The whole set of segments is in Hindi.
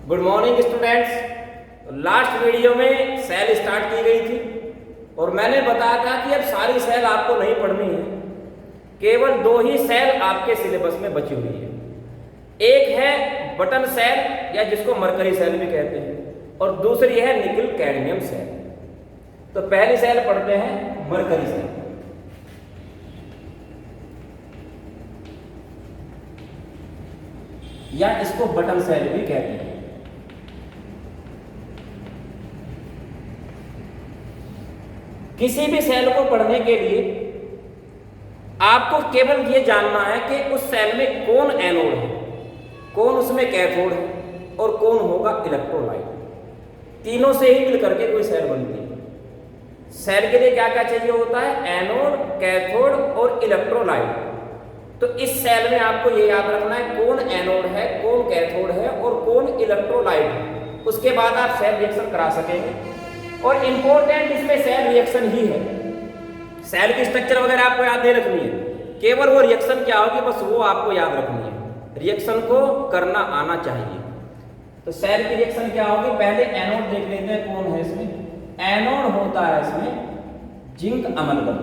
Good morning students. Last video में सेल स्टार्ट की गई थी और मैंने बताया था कि अब सारी सेल आपको नहीं पढ़नी है, केवल दो ही सेल आपके सिलेबस में बची हुई है। एक है बटन सेल या जिसको मरकरी सेल भी कहते हैं और दूसरी है निकल कैडमियम सेल। तो पहली सेल पढ़ते हैं मरकरी सेल। या इसको बटन सेल भी कहते हैं। किसी भी सेल को पढ़ने के लिए आपको केवल ये जानना है कि उस सेल में कौन एनोड है, कौन उसमें कैथोड है और कौन होगा इलेक्ट्रोलाइट। तीनों से ही मिलकर के कोई सेल बनती है। सेल के लिए क्या क्या चाहिए होता है? एनोड, कैथोड और इलेक्ट्रोलाइट। तो इस सेल में आपको ये याद रखना है कौन एनोड है, कौन कैथोड है और कौन इलेक्ट्रोलाइट है। उसके बाद आप सेल रिएक्शन करा सकेंगे। और इंपॉर्टेंट इसमें सेल रिएक्शन ही है। सेल की स्ट्रक्चर वगैरह आपको याद नहीं रखनी है, केवल वो रिएक्शन क्या होगी बस वो आपको याद रखनी है। रिएक्शन को करना आना चाहिए। तो सेल की रिएक्शन क्या होगी? पहले एनोड देख लेते हैं कौन है इसमें। एनोड होता है इसमें जिंक अमलगम।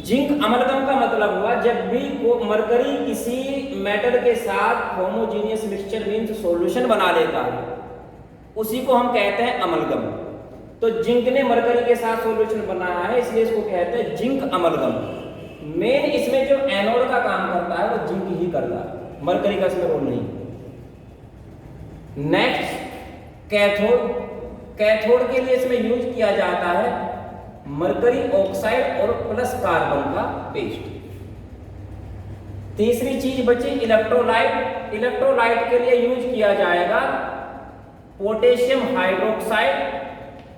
जिंक अमलगम का मतलब हुआ जब भी मरकरी किसी मेटल के साथ होमोजीनियस मिक्सचर मींस सॉल्यूशन बना लेता है, उसी को हम कहते हैं अमलगम। तो जिंक ने मरकरी के साथ सॉल्यूशन बनाया है, इसलिए इसको कहते हैं जिंक अमलगम। मेन इसमें जो एनोड का काम करता है वो जिंक ही करता है, मरकरी का इसमें रोल नहीं। Next cathode. कैथोड के लिए इसमें यूज किया जाता है मरकरी ऑक्साइड और प्लस कार्बन का पेस्ट। तीसरी चीज बची इलेक्ट्रोलाइट। इलेक्ट्रोलाइट के लिए यूज किया जाएगा पोटेशियम हाइड्रोक्साइड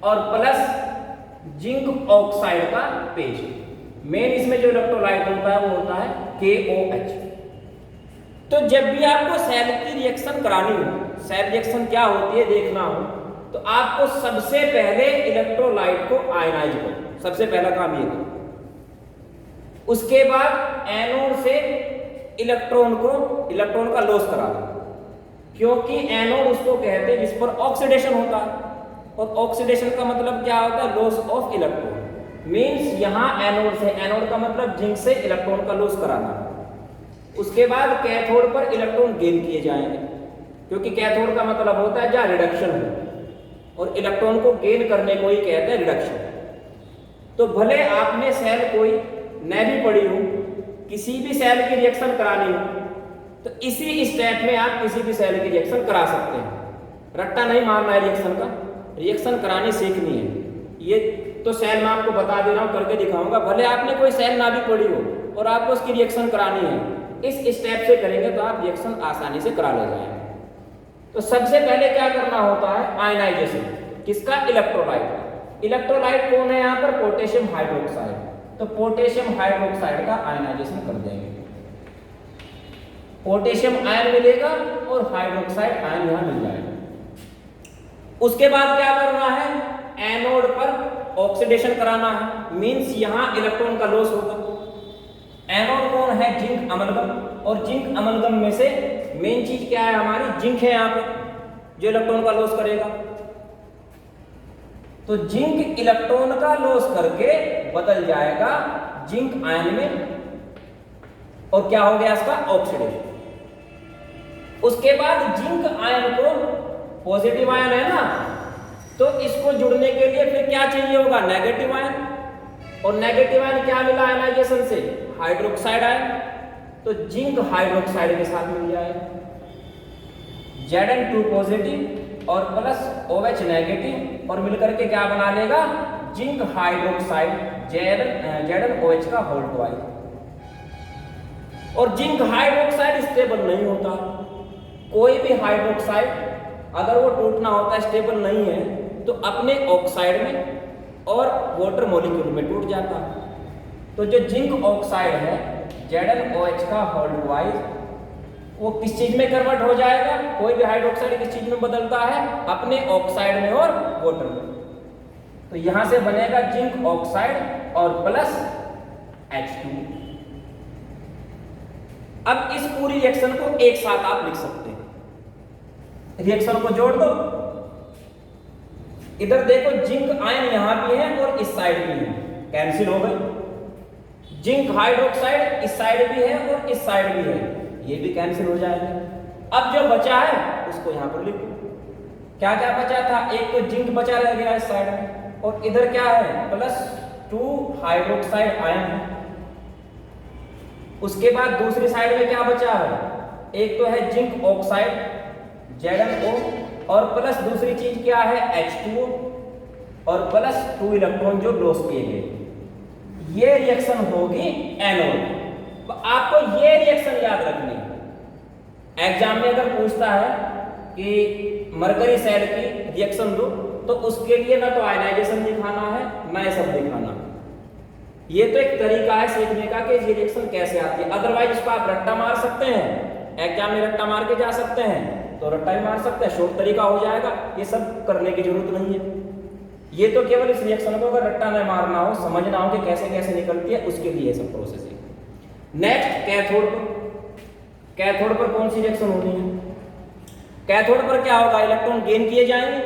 और प्लस जिंक ऑक्साइड का पेस्ट। मेन इसमें जो इलेक्ट्रोलाइट होता है वो होता है KOH। तो जब भी आपको सेल की रिएक्शन करानी हो, सेल रिएक्शन क्या होती है देखना हो, तो आपको सबसे पहले इलेक्ट्रोलाइट को आयनाइज करो, सबसे पहला काम ये करो। उसके बाद एनोड से इलेक्ट्रॉन का लॉस करा दो, क्योंकि एनोड उसको कहते हैं जिस पर ऑक्सीडेशन होता है। और ऑक्सीडेशन का मतलब क्या होता है? Loss of electron. मींस यहां एनोड से, एनोड का मतलब जिंक से इलेक्ट्रॉन का लॉस कराना। उसके बाद कैथोड पर इलेक्ट्रॉन गेन किए जाएंगे, क्योंकि कैथोड का मतलब होता है जहां रिडक्शन हो, और इलेक्ट्रॉन को गेन करने को ही कहते हैं रिडक्शन। तो भले आपने सेल कोई न भी पढ़ी हो, किसी भी सेल की रिएक्शन करानी हो, तो इसी स्टेप में आप किसी भी सेल की रिएक्शन करा सकते हैं। रट्टा नहीं मारना है रिएक्शन का, रिएक्शन करानी सीखनी है। ये तो सेल मैं आपको बता दे रहा हूँ, करके दिखाऊंगा। भले आपने कोई सेल ना भी पढ़ी हो और आपको उसकी रिएक्शन करानी है, इस स्टेप से करेंगे तो आप रिएक्शन आसानी से करा ले जाएंगे। तो सबसे पहले क्या करना होता है? आयनाइजेशन। किसका? इलेक्ट्रोलाइट। इलेक्ट्रोलाइट कौन है यहाँ पर? Potassium hydroxide. तो पोटेशियम हाइड्रोक्साइड का आयनाइजेशन कर देंगे। पोटेशियम आयन मिलेगा और हाइड्रोक्साइड आयन यहाँ मिल जाएगा। उसके बाद क्या करना है? एनोड पर ऑक्सीडेशन कराना है, मींस यहाँ इलेक्ट्रॉन का लॉस होगा। एनोड कौन है? Zinc amalgam. और जिंक अमलगम में से मेन चीज क्या है हमारी? जिंक है यहाँ पर, जो इलेक्ट्रॉन का लॉस करेगा। तो जिंक इलेक्ट्रॉन का लॉस करके बदल जाएगा जिंक आयन में, और क्या हो गया इसका? ऑक्सीडेशन। उसके बाद जिंक आयन को, पॉजिटिव आयन है ना, तो इसको जुड़ने के लिए फिर क्या चाहिए होगा? Negative ion. और नेगेटिव आयन क्या मिला आयनाइजेशन से? Hydroxide ion. तो जिंक हाइड्रोक्साइड के साथ मिल जाएगा Zn2 पॉजिटिव और प्लस OH नेगेटिव, और मिलकर के क्या बना लेगा? जिंक हाइड्रोक्साइड ZnOH का होल ट्वाइस। और जिंक हाइड्रोक्साइड स्टेबल नहीं होता। कोई भी हाइड्रोक्साइड अगर वो टूटना होता है, स्टेबल नहीं है, तो अपने ऑक्साइड में और वाटर मॉलिक्यूल में टूट जाता है। तो जो जिंक ऑक्साइड है ZnOH का होल ट्वाइस, वो किस चीज में कन्वर्ट हो जाएगा? कोई भी हाइड्रोक्साइड किस चीज में बदलता है? अपने ऑक्साइड में और वाटर में। तो यहां से बनेगा जिंक ऑक्साइड और प्लस H2। अब इस पूरी रिएक्शन को एक साथ आप लिख सकते हैं। रिएक्शन को जोड़ दो, इधर देखो जिंक आयन यहां भी है और इस साइड भी है, कैंसिल हो गए। जिंक हाइड्रोक्साइड इस साइड भी है और इस साइड भी है, ये भी कैंसिल हो जाएगा। अब जो बचा है उसको यहां पर लिखो। क्या क्या बचा था, एक तो जिंक बचा रह गया इस साइड में, और इधर क्या है +2 हाइड्रोक्साइड आयन। उसके बाद दूसरी साइड में क्या बचा है, एक तो है जिंक ऑक्साइड ZnO, और प्लस दूसरी चीज क्या है H2O, और +2 इलेक्ट्रॉन जो लॉस किए गए। ये रिएक्शन होगी एनोड। तो आपको ये रिएक्शन याद रखनी है। एग्जाम में अगर पूछता है कि मरकरी सेल की रिएक्शन दो, तो उसके लिए ना तो आयनाइजेशन दिखाना है ना ये सब दिखाना। ये तो एक तरीका है सीखने का कि ये रिएक्शन कैसे आती है। अदरवाइज इसको आप रट्टा मार सकते हैं, एग्जाम में रट्टा मार के जा सकते हैं, तो रट्टा ही मार सकते हैं, शॉर्ट तरीका हो जाएगा। ये सब करने की जरूरत नहीं है। ये तो केवल इस रिएक्शन को अगर रट्टा न मारना हो, समझना हो कि कैसे कैसे निकलती है, उसके लिए सब प्रोसेस है। नेक्स्ट कैथोड पर। कैथोड पर कौन सी रिएक्शन होनी है? कैथोड पर क्या होगा, इलेक्ट्रॉन गेन किए जाएंगे,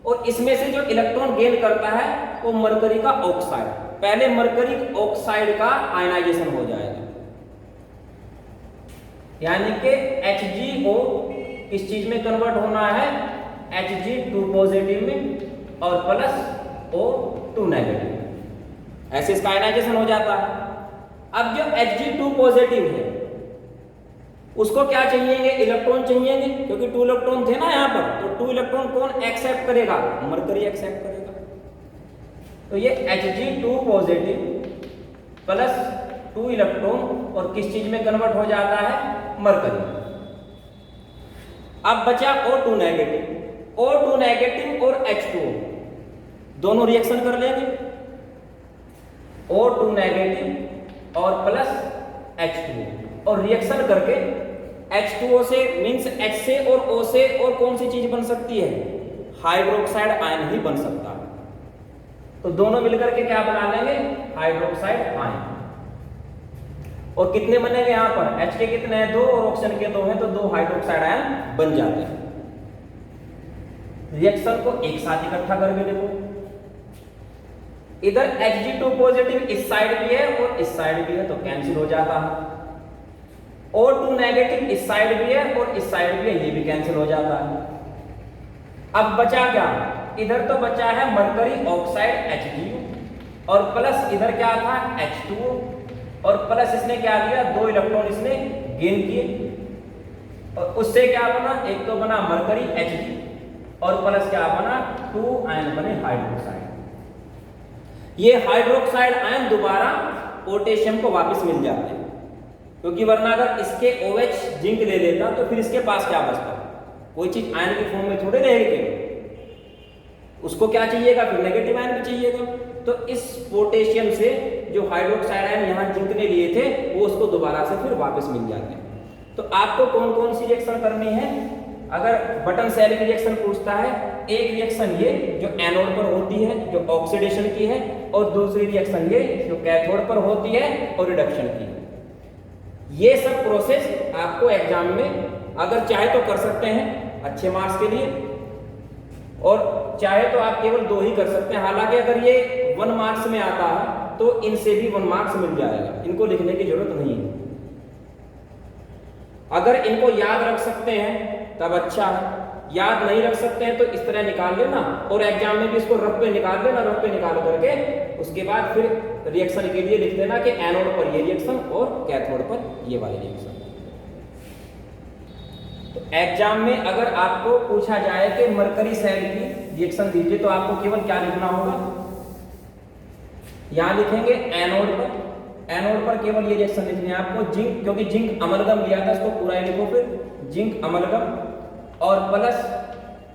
और इसमें से जो इलेक्ट्रॉन गेन करता है वो मरकरी का ऑक्साइड, पहले मरकरी ऑक्साइड का आयनाइजेशन हो जाएगा, यानी कि HgO किस चीज में कन्वर्ट होना है, Hg2 पॉजिटिव में और +O2 नेगेटिव, ऐसे इसका आयनाइजेशन हो जाता है। अब जो Hg2 पॉजिटिव है उसको क्या चाहिएंगे, इलेक्ट्रॉन चाहिएंगे, क्योंकि 2 इलेक्ट्रॉन थे ना यहाँ पर, तो 2 इलेक्ट्रॉन कौन एक्सेप्ट करेगा, मरकरी एक्सेप्ट करेगा। तो ये Hg2 पॉजिटिव +2 इलेक्ट्रॉन और किस चीज में कन्वर्ट हो जाता है, मरकरी। अब बचा O2 नेगेटिव। O2 नेगेटिव और H2O दोनों रिएक्शन कर लेंगे, O2 नेगेटिव और +H2O, और रिएक्शन करके H2O से मींस H से और O से और कौन सी चीज बन सकती है, हाइड्रोक्साइड आयन ही बन सकता है। तो दोनों मिलकर के क्या बना लेंगे, हाइड्रोक्साइड आयन। और कितने बनेंगे यहाँ पर, H के कितने हैं, 2 और ऑक्सीजन के 2 हैं, तो 2 हाइड्रोक्साइड आयन बन जाते हैं। रिएक्शन को एक साथ इकट्ठा करके देखो, इधर Hg2 पॉजिटिव इस साइड भी है और इस साइड भी है, तो कैंसिल हो जाता है। O2 नेगेटिव इस साइड भी है और इस साइड भी है, ये भी कैंसिल हो जाता है। अब बचा क्या, इधर तो बचा है मरकरी ऑक्साइड HgO, और प्लस इधर क्या था H2O, और प्लस इसने क्या दिया, 2 इलेक्ट्रॉन इसने गेन किए, और उससे क्या बना, एक तो बना मरकरी Hg, और प्लस क्या बना, 2 आयन बने हाइड्रोक्साइड। ये हाइड्रोक्साइड आयन दोबारा पोटेशियम को वापस मिल जाते हैं, क्योंकि वरना अगर इसके OH जिंक ले लेता तो फिर इसके पास क्या बचता, कोई चीज आयन के फॉर्म में थोड़े रहेगी, उसको क्या चाहिएगा, फिर नेगेटिव आयन भी चाहिएगा। तो इस पोटेशियम से जो हाइड्रोक्साइड आयन यहाँ जिंक ने लिए थे वो उसको दोबारा से फिर वापस मिल जाते हैं। तो आपको कौन कौन सी रिएक्शन करनी है, अगर बटन सेल की रिएक्शन पूछता है, एक रिएक्शन ये जो एनोड पर होती है जो ऑक्सीडेशन की है, और दूसरी रिएक्शन ये जो कैथोड पर होती है और रिडक्शन की है। ये सब प्रोसेस आपको एग्जाम में अगर चाहे तो कर सकते हैं अच्छे मार्क्स के लिए, और चाहे तो आप केवल 2 ही कर सकते हैं। हालांकि अगर ये 1 मार्क्स में आता है तो इनसे भी 1 मार्क्स मिल जाएगा, इनको लिखने की जरूरत नहीं है। अगर इनको याद रख सकते हैं तब अच्छा है, याद नहीं रख सकते हैं तो इस तरह निकाल लेना, और एग्जाम में भी इसको रफ पे निकाल लेना, रफ पे निकाल करके उसके बाद फिर रिएक्शन के लिए लिख देना कि एनोड पर ये रिएक्शन और कैथोड पर ये वाली रिएक्शन। तो एग्जाम में अगर आपको पूछा जाए कि मरकरी सेल की रिएक्शन दीजिए, तो आपको केवल क्या लिखना होगा, यहां लिखेंगे एनोड पर, एनोड पर केवल ये रिएक्शन लिखनी है आपको, जिंक, क्योंकि जिंक अमलगम लिया था इसको पूरा ही लिखो, फिर जिंक अमलगम और प्लस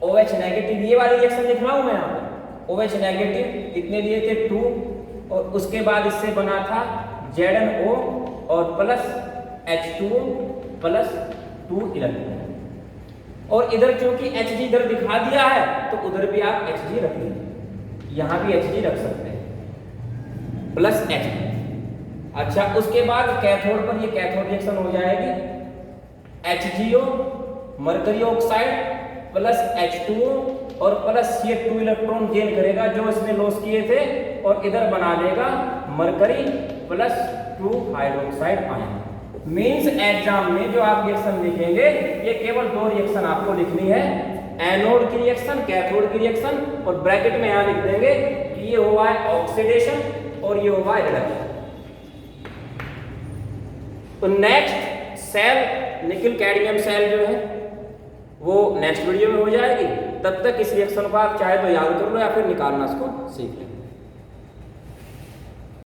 OH नेगेटिव, ये वाली रिएक्शन लिख रहा हूं मैं यहाँ पर। OH नेगेटिव कितने लिए थे, 2, और उसके बाद इससे बना था ZnO और प्लस H2O प्लस 2 इलेक्ट्रॉन, और इधर क्योंकि Hg इधर दिखा दिया है तो उधर भी आप Hg रखेंगे, यहां भी Hg रख सकते हैं प्लस Hg। अच्छा, उसके बाद कैथोड पर ये कैथोड रिएक्शन हो जाएगी, HgO mercury oxide plus H2O और प्लस ये 2 इलेक्ट्रॉन गेन करेगा जो इसने लॉस किए थे और इधर बना देगा mercury plus 2 hydroxide ion. Means exam में जो आप रिएक्शन लिखेंगे ये केवल 2 रिएक्शन आपको लिखनी है, एनोड की रिएक्शन, कैथोड की रिएक्शन, और ब्रैकेट में यहां लिख देंगे कि ये हुआ है ऑक्सीडेशन और ये हुआ है रिडक्शन। तो next cell nickel cadmium cell जो है वो नेक्स्ट वीडियो में हो जाएगी। तब तक इस रिएक्शन को आप चाहे तो याद कर लो या फिर निकालना इसको सीख लें।